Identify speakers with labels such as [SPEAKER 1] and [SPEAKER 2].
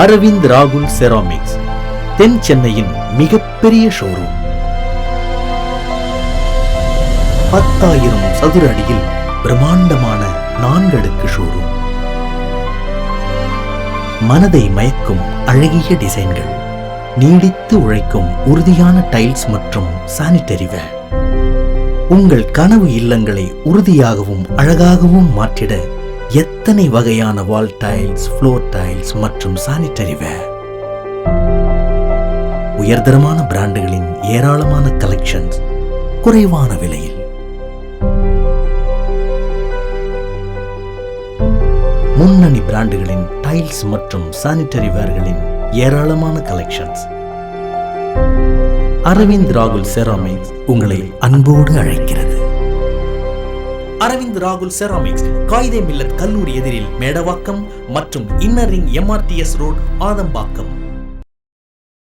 [SPEAKER 1] அரவிந்த் ராகுல் செராமிக்ஸ், தென் சென்னையின் மிகப்பெரிய ஷோரூம். 10,000 சதுர அடியில் பிரம்மாண்டமான 4 அடுக்கு ஷோரூம். மனதை மயக்கும் அழகிய டிசைன்கள், நீடித்து உழைக்கும் உறுதியான டைல்ஸ் மற்றும் சானிட்டரி வேர். உங்கள் கனவு இல்லங்களை உறுதியாகவும் அழகாகவும் மாற்றிட எத்தனை வகையான வால் டைல்ஸ், ஃப்ளோர் டைல்ஸ் மற்றும் சானிட்டரி வேர். உயர்தரமான பிராண்டுகளின் ஏராளமான கலெக்ஷன்ஸ் குறைவான விலையில். முன்னணி பிராண்டுகளின் டைல்ஸ் மற்றும் சானிட்டரி வேர்களின் ஏராளமான கலெக்ஷன்ஸ். அரவிந்த் ராகுல் செராமிக்ஸ் உங்களை அன்போடு அழைக்கிறது. அரவிந்த் ராகுல் செராமிக்ஸ், காயிதே மில்லத் கல்லூரி எதிரில் மேடவாக்கம் மற்றும் inner ring MRTS road, Adambakkam.